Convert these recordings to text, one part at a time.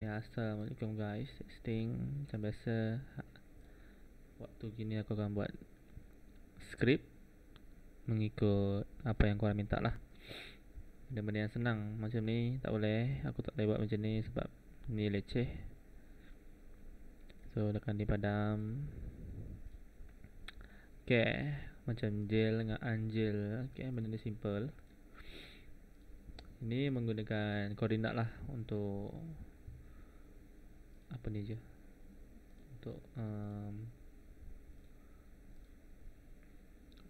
Ya, Assalamualaikum guys, testing. Macam biasa, waktu gini aku akan buat skrip mengikut apa yang korang minta lah. Benda-benda yang senang macam ni tak boleh. Aku tak boleh buat macam ni sebab ni leceh. So tekan di padam. Okay, macam jail dengan anjil. Okay, benda ni simple. Ini menggunakan koordinat lah untuk apa ni je,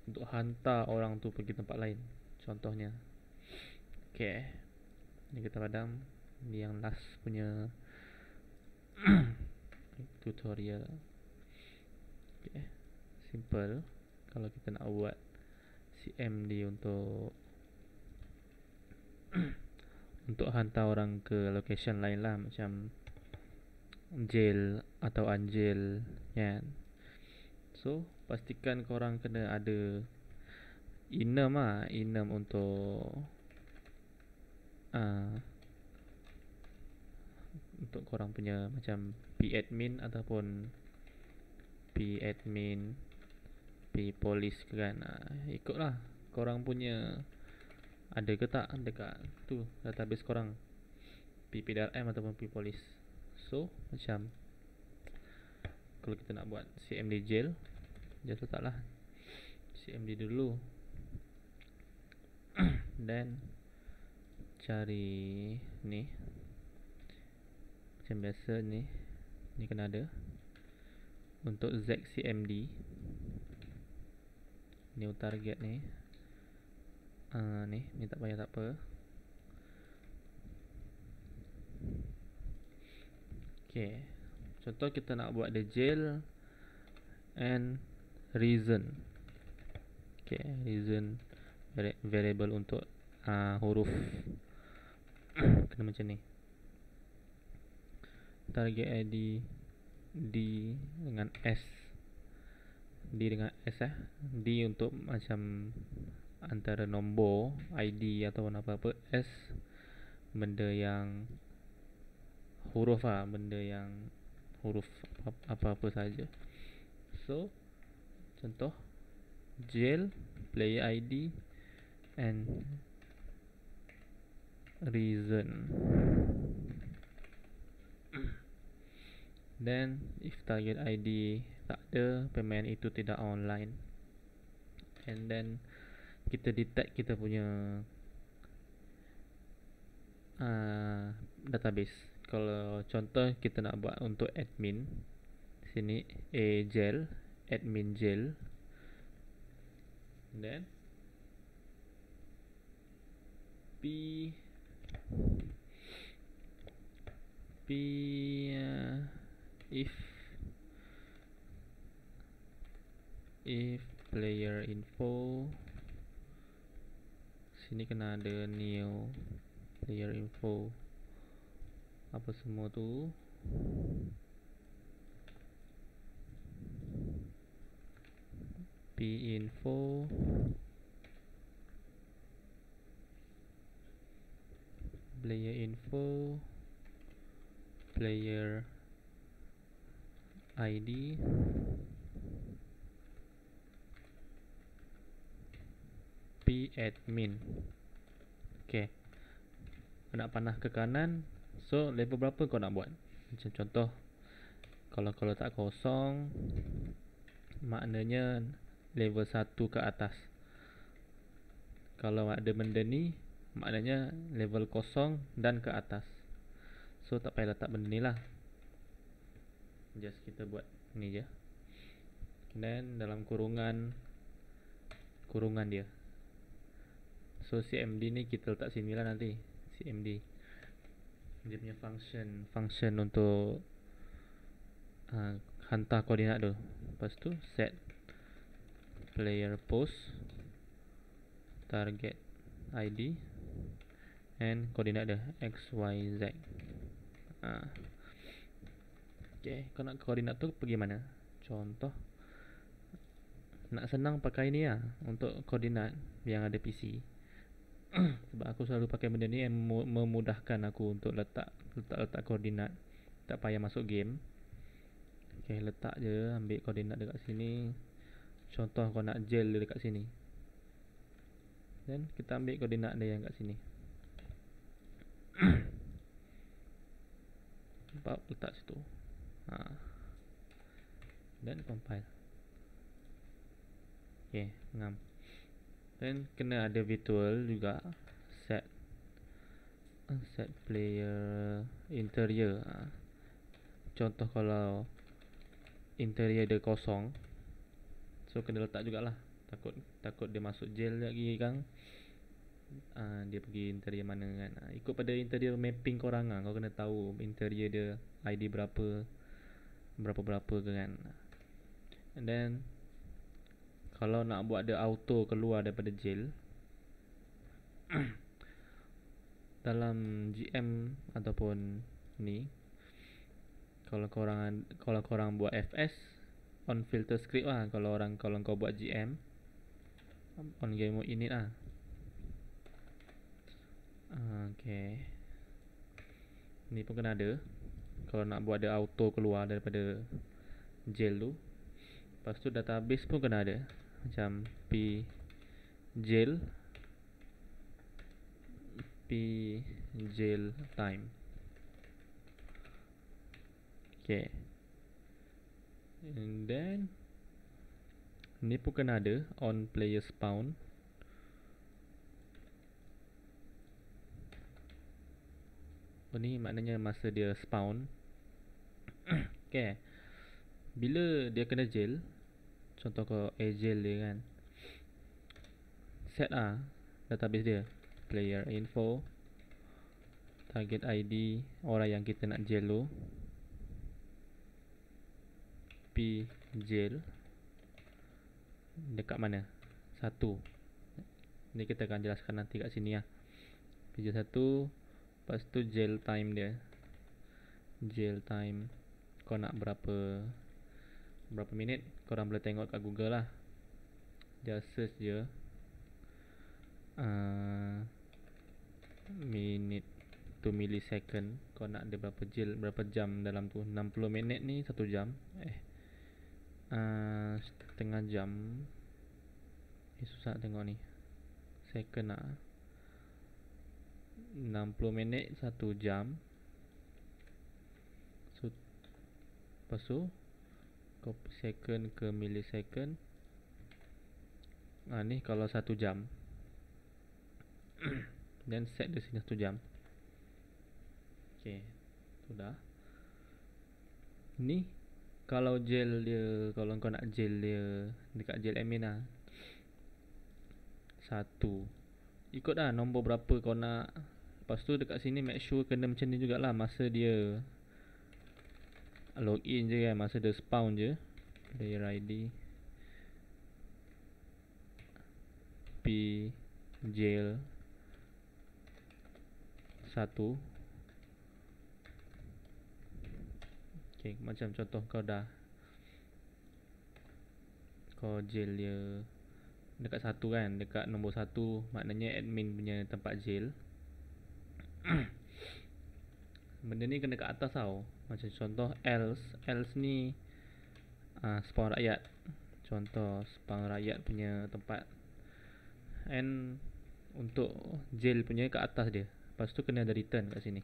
untuk hantar orang tu pergi tempat lain. Contohnya, okay, ni kita padam. Ni yang last punya tutorial. Okay, simple. Kalau kita nak buat CMD untuk untuk hantar orang ke location lain lah, macam jail atau anjil, kan? So pastikan korang kena ada enum lah, enum untuk korang punya macam p-admin ataupun p-admin, p-police kan. Ikutlah korang punya ada ke tak dekat tu database korang, p-PDRM ataupun p-police. So macam kalau kita nak buat CMD jail, just letaklah CMD dulu. Dan cari ni, macam biasa ni kena ada. Untuk ZCMD new target ni, ni tak payah, tak apa. Okay, contoh kita nak buat the jail and reason. Okay, reason variable untuk huruf kena macam ni. Target ID D dengan S, D dengan S D untuk macam antara nombor ID atau apa-apa, S benda yang huruf lah, benda yang huruf apa-apa saja. So contoh jail, player ID and reason. Then if target ID tak ada, pemain itu tidak online. And then kita detect kita punya database. Kalau contoh kita nak buat untuk admin, sini A jail, admin jail. Then P if player info, sini kena ada new player info, apa semua tu. P info player info, player ID, P admin. Okay, nak panah ke kanan. So level berapa kau nak buat? Macam contoh, kalau tak kosong, maknanya level 1 ke atas. Kalau ada benda ni, maknanya level kosong dan ke atas. So tak payah letak benda ni lah, just kita buat ni je. Dan dalam kurungan dia. So CMD ni kita letak sini lah nanti. CMD dia punya function untuk hantar koordinat tu. Lepas tu set player post target ID and koordinat dia x, y, z. Okay, kau nak koordinat tu pergi mana? Contoh nak senang pakai ni lah untuk koordinat yang ada PC. Sebab aku selalu pakai benda ni yang memudahkan aku untuk letak koordinat, tak payah masuk game. Okay, letak je, ambil koordinat dekat sini. Contoh kau nak gel dia dekat sini, dan kita ambil koordinat dia yang kat sini. Nampak, letak situ. Dan compile. Okay, ngam. Dan kena ada virtual juga. Set player interior. Contoh kalau interior dia kosong, so kena letak jugalah. Takut dia masuk jail lagi kan. Dia pergi interior mana kan. Ikut pada interior mapping korang kau kena tahu interior dia ID berapa ke kan. And then kalau nak buat dia auto keluar daripada jail, dalam GM ataupun ni, kalau korang buat FS on filter script lah. Kalau kau buat GM on game mode init lah. Okay, ni pun kena ada. Kalau nak buat dia auto keluar daripada jail tu. Lepas tu database pun kena ada, macam p jail time. Okay, and then ni pun kena ada on player spawn. Ni maknanya masa dia spawn. Okay, bila dia kena jail, contoh kau jail dia kan, set database dia, player info, target ID orang yang kita nak jail tu, p jail dekat mana, 1. Ni kita akan jelaskan nanti kat sini lah. p jail 1. Lepas tu jail time dia, jail time kau nak berapa minit. Korang boleh tengok kat Google lah. Just search je minute to millisecond. Kau nak dia berapa jam dalam tu. 60 minit ni 1 jam. Setengah jam. Susah tengok ni. Second lah. 60 minit 1 jam. So lepas tu kau second ke millisecond. Ni kalau 1 jam. Dan set dia sini 1 jam. Okay, sudah. Ni kalau jail dia, kalau kau nak jail dia dekat jail admin lah, 1. Ikut lah nombor berapa kau nak. Lepas tu dekat sini make sure kena macam ni jugalah. Masa dia login je kan, masa dia spawn je, player ID p jail 1. Okay, macam contoh kau jail dia dekat 1 kan, dekat nombor 1, maknanya admin punya tempat jail. Benda ni kena kat atas tau. Macam contoh else ni spawn rakyat. Contoh spawn rakyat punya tempat. And untuk jail punya kat atas dia. Lepas tu kena ada return kat sini.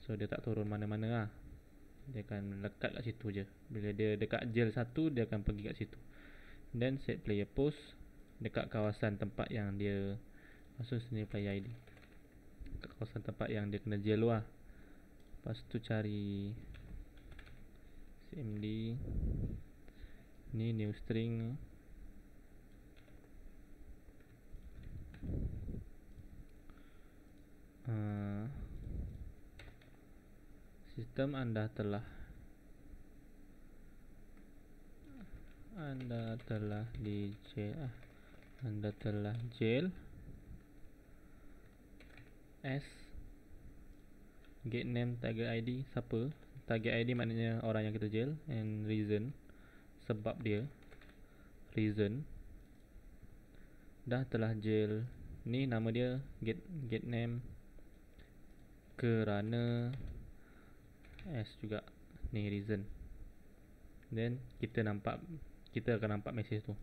So dia tak turun mana-mana lah. Dia akan lekat kat situ je. Bila dia dekat jail 1, dia akan pergi kat situ. Then set player post dekat kawasan tempat yang dia, maksud sini player ID, dekat kawasan tempat yang dia kena jail lah. Lepas tu cari cmd. Ni new string. Sistem anda telah jail S get name target ID. Siapa target ID? Maknanya orang yang kita jail. And reason, sebab dia. reason dah telah jail. Ni nama dia get name kerana s juga ni reason. Then kita akan nampak message tu.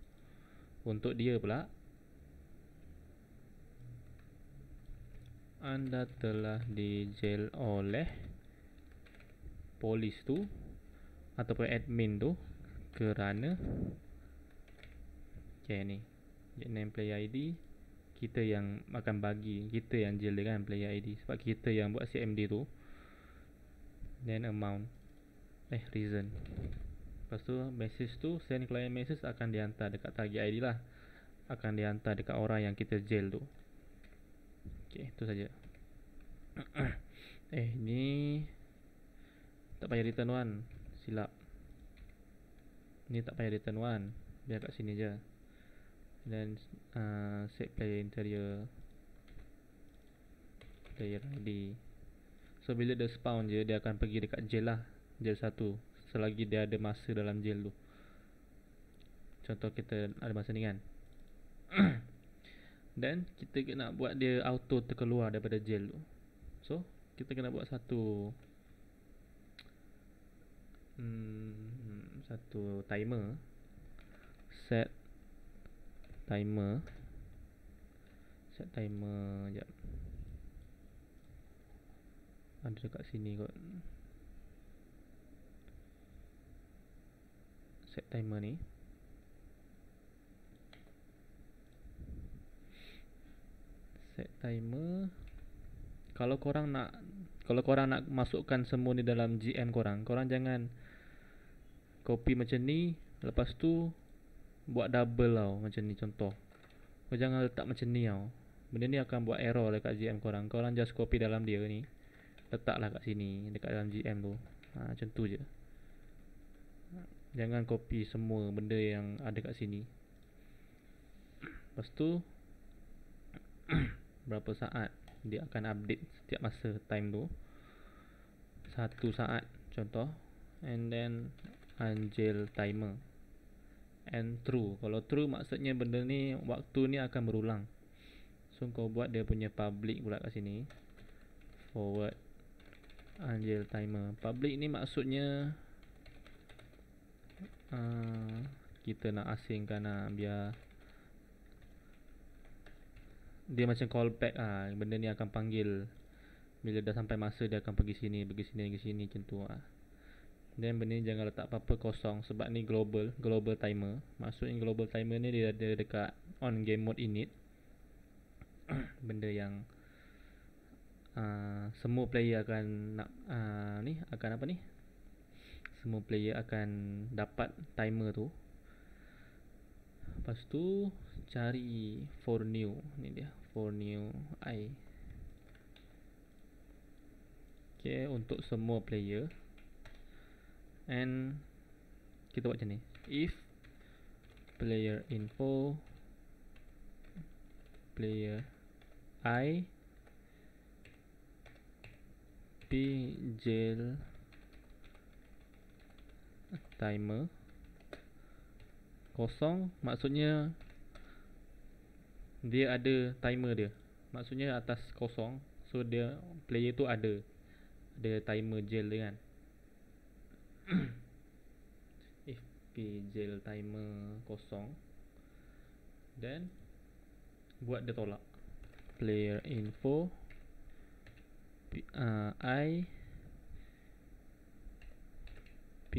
Untuk dia pula, anda telah dijail oleh polis tu ataupun admin tu kerana ni get name player ID. Kita yang akan bagi, kita yang jail dia kan player ID, sebab kita yang buat CMD tu. Then amount reason. Lepas tu message tu, send client message akan dihantar dekat target ID lah, akan dihantar dekat orang yang kita jail tu. Okay, itu saja. Ni tak payah return one, silap. Ni tak payah return one, biar kat sini je. Dan set player interior, player ID. So bila dia spawn je, dia akan pergi dekat jail lah, jail 1, selagi dia ada masa dalam jail tu. Contoh kita ada masa ni kan. Dan kita nak buat dia auto terkeluar daripada jail tu. So kita kena buat satu timer. Set timer sekejap. Ada dekat sini kot. Set timer ni. Set timer. Kalau korang nak masukkan semua ni dalam GM korang jangan copy macam ni, lepas tu buat double tau, macam ni contoh. Kau jangan letak macam ni tau. Benda ni akan buat error dekat GM korang. Korang just copy dalam dia ni, letaklah kat sini dekat dalam GM tu. Macam tu je. Jangan copy semua benda yang ada kat sini. Lepas tu berapa saat dia akan update setiap masa time tu. 1 saat contoh. And then unjail timer and true. Kalau true maksudnya benda ni, waktu ni akan berulang. So kau buat dia punya public pula kat sini, forward unjail timer. Public ni maksudnya kita nak asingkan lah, biar dia macam callback lah. Benda ni akan panggil bila dah sampai masa, dia akan pergi sini macam tu lah. Dan benda ni jangan letak apa-apa kosong, sebab ni global timer. Maksudnya global timer ni dia ada dekat on game mode init. Benda yang semua player akan nak akan apa ni, semua player akan dapat timer tu. Lepas tu cari for new, ni dia for new I. Okay, untuk semua player. And kita buat macam ni. If player info player I p jail timer kosong, maksudnya dia ada timer dia. Maksudnya atas kosong, so dia player tu ada timer jail dia kan. If p jail timer kosong, then buat dia tolak player info I p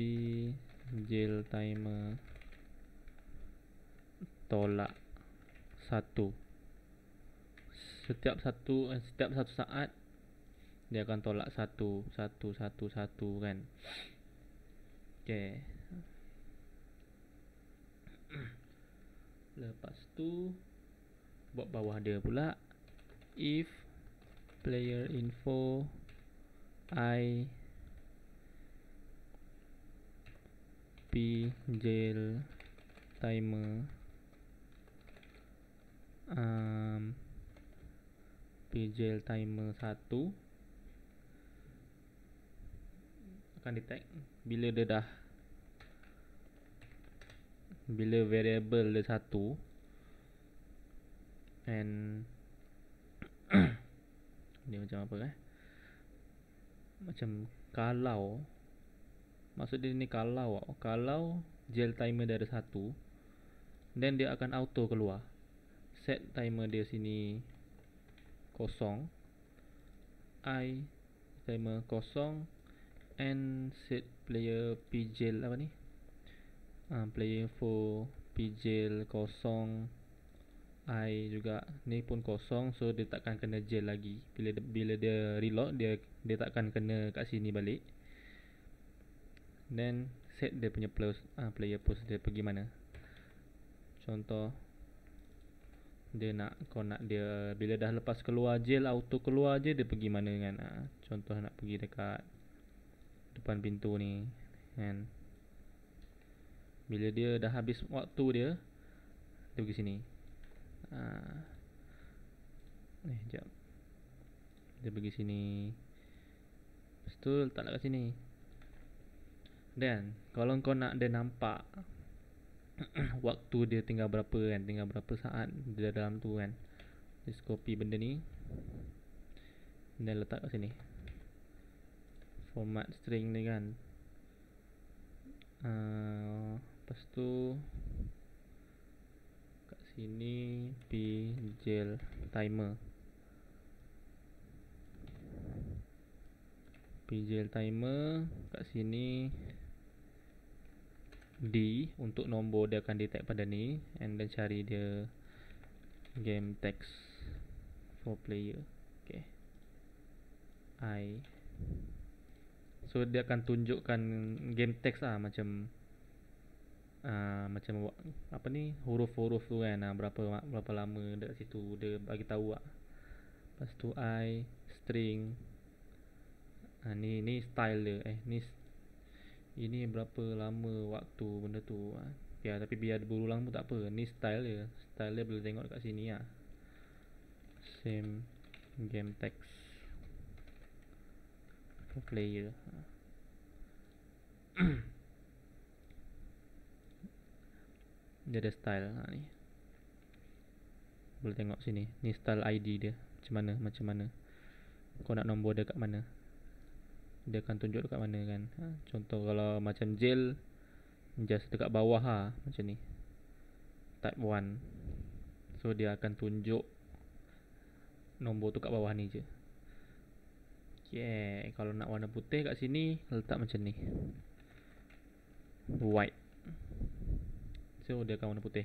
jail timer tolak 1. Setiap satu saat dia akan tolak 1 kan. Okay. Lepas tu buat bawah dia pula, if player info I p jail timer p jail timer 1 akan detect bila dia dah bila variable dia satu, and dia macam apa macam kalau, maksud dia ni kalau jail timer dia ada satu, then dia akan auto keluar. Set timer dia sini kosong, I timer kosong, and set player pjail apa ni, player info pjail kosong, I juga ni pun kosong. So dia takkan kena jail lagi. Bila dia reload, dia takkan kena kat sini balik. Then set dia punya player post dia pergi mana. Contoh dia kau nak dia bila dah lepas keluar jail, auto keluar je, dia pergi mana kan. Contoh nak pergi dekat depan pintu ni kan. Bila dia dah habis waktu dia pergi sini. Sekejap. Dia pergi sini. Lepas tu letak kat sini. Dan kalau kau nak dia nampak waktu dia tinggal berapa kan, tinggal berapa saat dia dalam tu kan, just copy benda ni dan letak kat sini. Format string ni kan. Lepas tu kat sini pjail timer. Pjail timer kat sini D untuk nombor dia akan detect pada ni, and then cari dia game text for player. Okay. I. So dia akan tunjukkan game text macam macam apa ni, huruf-huruf tu kan, berapa lama dekat situ dia bagi tahu Lepas tu I string ni style dia ini berapa lama waktu benda tu ya, tapi biar berulang pun tak apa. Ni style dia boleh tengok dekat sini same game text for player. Dia ada style ni, boleh tengok sini. Ni style ID dia macam mana kau nak nombor dia kat mana, dia akan tunjuk dekat mana kan. Contoh kalau macam jail, just dekat bawah macam ni, type 1. So dia akan tunjuk nombor tu kat bawah ni je. Okay, kalau nak warna putih kat sini, letak macam ni, white. So dia akan warna putih.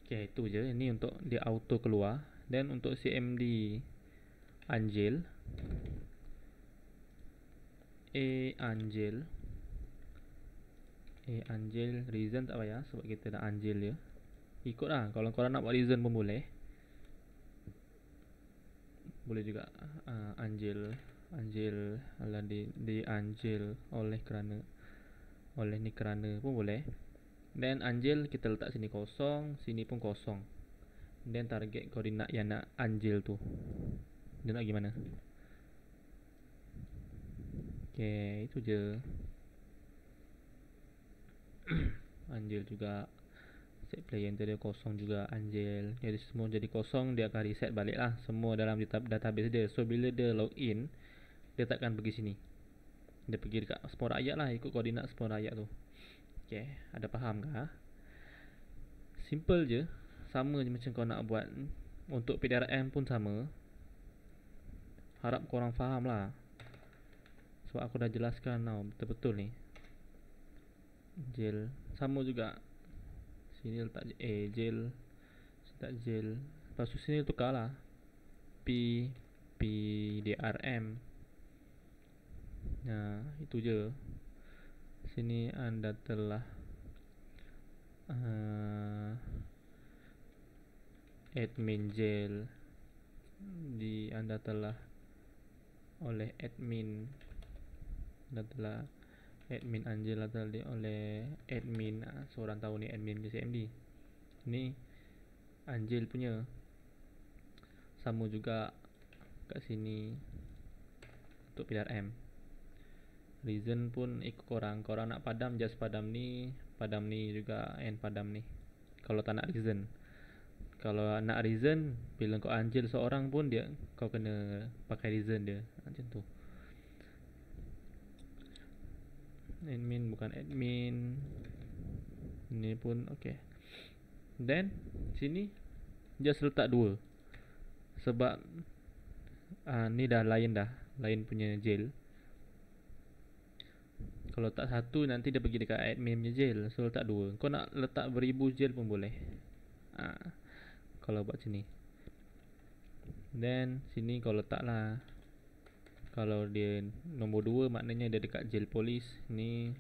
Okay, itu je. Ini untuk dia auto keluar. Dan untuk CMD unjail, unjail reason tak payah sebab kita dah unjail dia. Ikut lah, kalau korang nak buat reason pun boleh juga. Unjail ala di unjail oleh ni kerana pun boleh. Dan unjail kita letak sini kosong, sini pun kosong. Dan target koordinat yang nak unjail tu, dia nak gimana. Okay, itu je. Unjail juga set player enter dia kosong juga, unjail. Jadi semua jadi kosong, dia akan reset balik lah semua dalam database dia. So bila dia login, dia takkan pergi sini, dia pergi dekat spawn rakyat lah, ikut koordinat spawn rakyat tu. Okay, ada faham ke? Simple je. Sama je macam kau nak buat untuk PDRM pun sama. Harap korang faham lah, sebab aku dah jelaskan tau betul-betul ni. Jail sama juga. Sini letak jail, letak jail. Lepas tu sini tukar lah PDRM. Itu je. Sini anda telah admin jail, anda telah oleh admin, anda telah admin unjail atau oleh admin. Seorang tahu ni admin CMD. Ni unjail punya. Sama juga kat sini untuk PDRM. Reason pun ikut korang. Korang nak padam, just padam ni juga and padam ni. Kalau tak nak reason. Kalau nak reason, bila kau anjil seorang pun dia, kau kena pakai reason dia. Macam tu. Admin bukan admin. Ni pun okay. Then sini just letak 2. Sebab ni dah lain punya jail. Kalau letak 1 nanti dia pergi dekat admin punya jail. So letak 2. Kau nak letak beribu jail pun boleh. Kalau buat sini. Then sini kau letak lah. Kalau dia nombor 2 maknanya dia dekat jail polis. Ni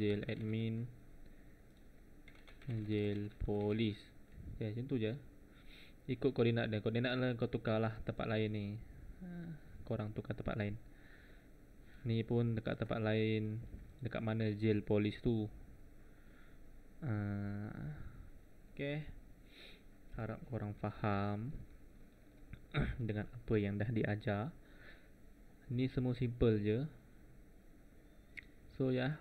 jail admin, jail polis. Okay, macam tu je. Ikut koordinat dia. Koordinat lah kau tukar lah tempat lain ni. Korang tukar tempat lain. Ni pun dekat tempat lain. Dekat mana jail polis tu. Okay. Harap korang faham dengan apa yang dah diajar. Ni semua simple je. So ya,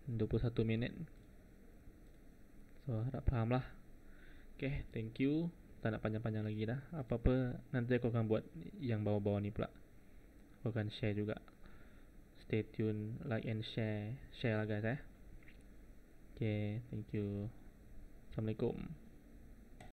21 minit. So harap faham lah. Okay, thank you. Tak nak panjang-panjang lagi dah. Apa-apa nanti aku akan buat yang bawah-bawah ni pula. Aku akan share juga. Stay tune, like and share. Share lah guys Okay, thank you. Assalamualaikum.